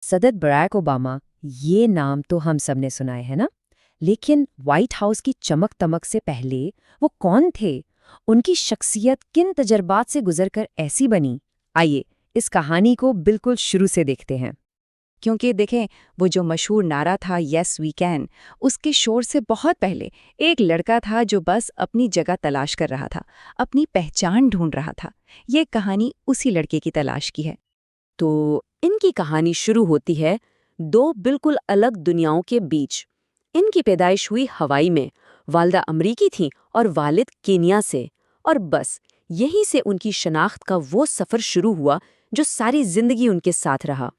सदर Barack Obama, ये नाम तो हम सब ने सुना है ना? लेकिन व्हाइट हाउस की चमक तमक से पहले वो कौन थे? उनकी शख्सियत किन तजर्बात से गुजरकर ऐसी बनी? आइए इस कहानी को बिल्कुल शुरू से देखते हैं। क्योंकि देखें, वो जो मशहूर नारा था यस वी कैन, उसके शोर से बहुत पहले एक लड़का था जो बस अपनी जगह तलाश कर रहा था, अपनी पहचान ढूंढ रहा था। ये कहानी उसी लड़के की तलाश की है। तो इनकी कहानी शुरू होती है दो बिल्कुल अलग दुनियाओं के बीच। इनकी पैदाइश हुई हवाई में, वालदा अमरीकी थीं और वालिद केनिया से। और बस यहीं से उनकी शनाख्त का वो सफ़र शुरू हुआ जो सारी जिंदगी उनके साथ रहा।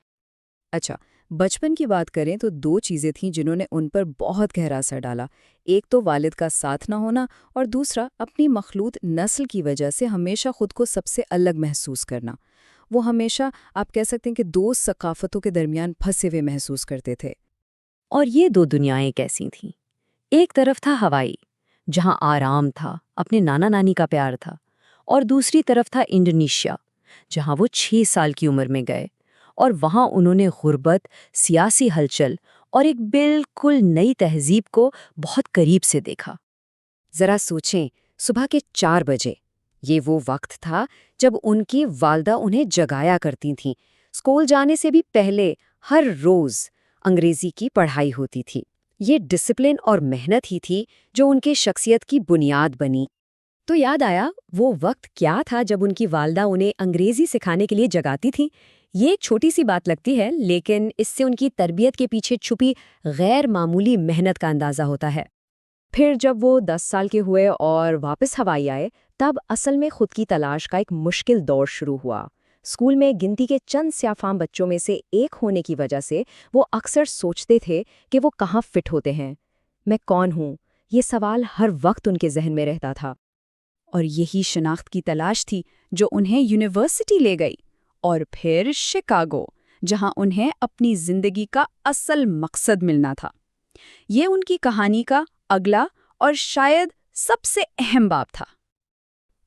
अच्छा, बचपन की बात करें तो दो चीज़ें थीं जिन्होंने उन पर बहुत गहरा असर डाला। एक तो वालिद का साथ ना होना, और दूसरा अपनी मखलूत नस्ल की वजह से हमेशा खुद को सबसे अलग महसूस करना। वो हमेशा, आप कह सकते हैं कि दो सकाफ़तों के दरमियान फंसे हुए महसूस करते थे। और ये दो दुनियाएं कैसी थीं? एक तरफ था हवाई, जहां आराम था, अपने नाना नानी का प्यार था। और दूसरी तरफ था इंडोनेशिया, जहां वो 6 साल की उम्र में गए। और वहां उन्होंने गुर्बत, सियासी हलचल और एक बिल्कुल नई तहजीब को बहुत करीब से देखा। जरा सोचें, सुबह के 4 बजे, ये वो वक्त था जब उनकी वालदा उन्हें जगाया करती थीं। स्कूल जाने से भी पहले हर रोज अंग्रेजी की पढ़ाई होती थी। ये डिसिप्लिन और मेहनत ही थी जो उनकी शख्सियत की बुनियाद बनी। तो याद आया वो वक्त क्या था जब उनकी वालदा उन्हें अंग्रेजी सिखाने के लिए जगाती थी। ये एक छोटी सी बात लगती है, लेकिन इससे उनकी तरबियत के पीछे छुपी गैर मामूली मेहनत का अंदाजा होता है। फिर जब वो 10 साल के हुए और वापस हवाई आए, तब असल में खुद की तलाश का एक मुश्किल दौर शुरू हुआ। स्कूल में गिनती के चंद स्याफाम बच्चों में से एक होने की वजह से वो अक्सर सोचते थे कि वो कहाँ फिट होते हैं। मैं कौन हूँ? ये सवाल हर वक्त उनके जहन में रहता था। और यही शनाख्त की तलाश थी जो उन्हें यूनिवर्सिटी ले गई, और फिर शिकागो, जहां उन्हें अपनी जिंदगी का असल मकसद मिलना था। ये उनकी कहानी का अगला और शायद सबसे अहम बाब था।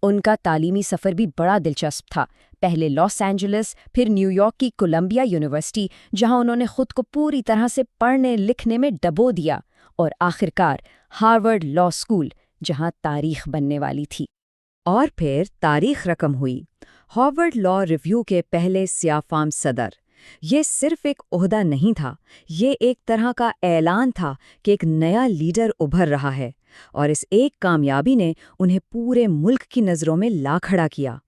उनका तालीमी सफ़र भी बड़ा दिलचस्प था। पहले लॉस एंजलिस, फिर न्यूयॉर्क की कोलंबिया यूनिवर्सिटी, जहां उन्होंने खुद को पूरी तरह से पढ़ने लिखने में डबो दिया। और आखिरकार हार्वर्ड लॉ स्कूल, जहां तारीख बनने वाली थी। और फिर तारीख रकम हुई। हार्वर्ड लॉ रिव्यू के पहले स्याफाम सदर। ये सिर्फ एक ओहदा नहीं था, ये एक तरह का ऐलान था कि एक नया लीडर उभर रहा है। और इस एक कामयाबी ने उन्हें पूरे मुल्क की नज़रों में ला खड़ा किया।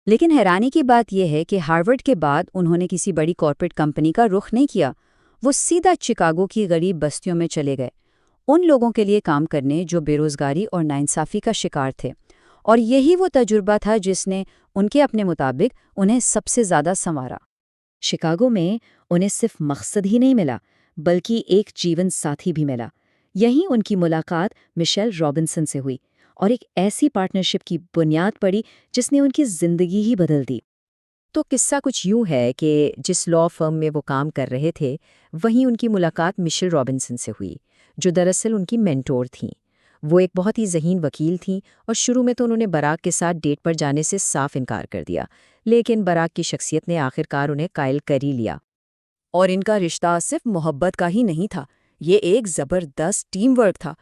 लेकिन हैरानी की बात यह है कि हार्वर्ड के बाद उन्होंने किसी बड़ी कॉर्पोरेट कंपनी का रुख नहीं किया। वो सीधा शिकागो की गरीब बस्तियों में चले गए, उन लोगों के लिए काम करने जो बेरोजगारी और नाइंसाफ़ी का शिकार थे। और यही वो तजुर्बा था जिसने, उनके अपने मुताबिक, उन्हें सबसे ज़्यादा संवारा। शिकागो में उन्हें सिर्फ मकसद ही नहीं मिला, बल्कि एक जीवन साथी भी मिला। यहीं उनकी मुलाकात मिशेल रॉबिन्सन से हुई, और एक ऐसी पार्टनरशिप की बुनियाद पड़ी जिसने उनकी ज़िंदगी ही बदल दी। तो किस्सा कुछ यूं है कि जिस लॉ फर्म में वो काम कर रहे थे, वहीं उनकी मुलाकात मिशेल रॉबिन्सन से हुई, जो दरअसल उनकी मेंटोर थीं। वो एक बहुत ही ज़हीन वकील थीं, और शुरू में तो उन्होंने बराक के साथ डेट पर जाने से साफ इनकार कर दिया, लेकिन बराक की शख्सियत ने आखिरकार उन्हें कायल कर ही लिया। और इनका रिश्ता सिर्फ मोहब्बत का ही नहीं था, ये एक ज़बरदस्त टीम वर्क था।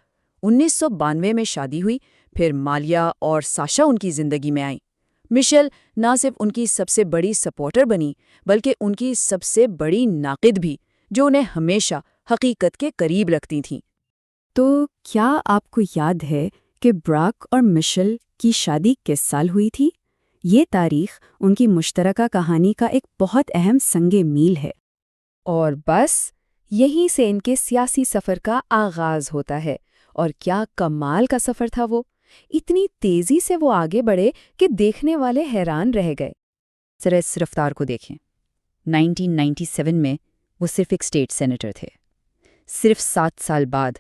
1992 में शादी हुई, फिर मालिया और साशा उनकी ज़िंदगी में आई। मिशेल ना सिर्फ उनकी सबसे बड़ी सपोर्टर बनी, बल्कि उनकी सबसे बड़ी नाक़िद भी, जो उन्हें हमेशा हकीकत के करीब रखती थीं। तो क्या आपको याद है कि बराक और मिशेल की शादी किस साल हुई थी? ये तारीख उनकी मुश्तरका कहानी का एक बहुत अहम संगे मील है। और बस यहीं से इनके सियासी सफ़र का आगाज़ होता है। और क्या कमाल का सफ़र था वो! इतनी तेज़ी से वो आगे बढ़े कि देखने वाले हैरान रह गए। जरा इस रफ्तार को देखें। 1997 में वो सिर्फ एक स्टेट सेनेटर थे। सिर्फ 7 साल बाद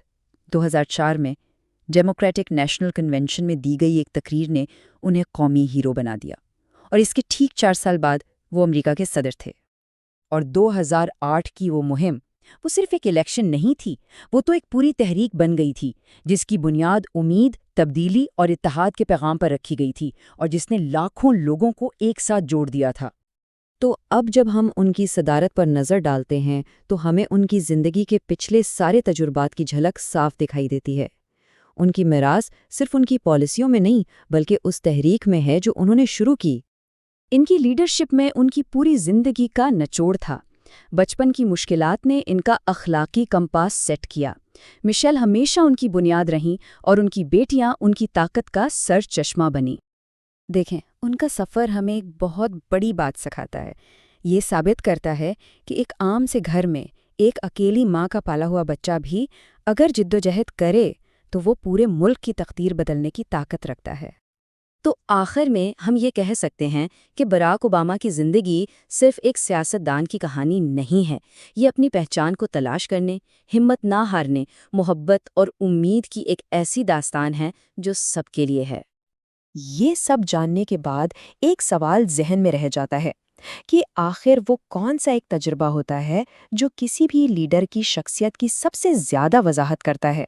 2004 में डेमोक्रेटिक नेशनल कन्वेंशन में दी गई एक तकरीर ने उन्हें कौमी हीरो बना दिया। और इसके ठीक 4 साल बाद वो अमेरिका के सदर थे। और 2008 की वो मुहिम, वो सिर्फ एक इलेक्शन नहीं थी, वो तो एक पूरी तहरीक बन गई थी, जिसकी बुनियाद उम्मीद, तब्दीली और इत्तेहाद के पैगाम पर रखी गई थी, और जिसने लाखों लोगों को एक साथ जोड़ दिया था। تو اب جب ہم ان کی صدارت پر نظر ڈالتے ہیں تو ہمیں ان کی زندگی کے پچھلے سارے تجربات کی جھلک صاف دکھائی دیتی ہے۔ ان کی میراث صرف ان کی پالیسیوں میں نہیں بلکہ اس تحریک میں ہے جو انہوں نے شروع کی۔ ان کی لیڈرشپ میں ان کی پوری زندگی کا نچوڑ تھا۔ بچپن کی مشکلات نے ان کا اخلاقی کمپاس سیٹ کیا۔ مشیل ہمیشہ ان کی بنیاد رہیں اور ان کی بیٹیاں ان کی طاقت کا سر چشمہ بنیں۔ دیکھیں، ان کا سفر ہمیں ایک بہت بڑی بات سکھاتا ہے۔ یہ ثابت کرتا ہے کہ ایک عام سے گھر میں ایک اکیلی ماں کا پالا ہوا بچہ بھی اگر جدوجہد کرے تو وہ پورے ملک کی تقدیر بدلنے کی طاقت رکھتا ہے۔ تو آخر میں ہم یہ کہہ سکتے ہیں کہ براک اوباما کی زندگی صرف ایک سیاستدان کی کہانی نہیں ہے۔ یہ اپنی پہچان کو تلاش کرنے، ہمت نہ ہارنے، محبت اور امید کی ایک ایسی داستان ہے جو سب کے لیے ہے۔ یہ سب جاننے کے بعد ایک سوال ذہن میں رہ جاتا ہے کہ آخر وہ کون سا ایک تجربہ ہوتا ہے جو کسی بھی لیڈر کی شخصیت کی سب سے زیادہ وضاحت کرتا ہے۔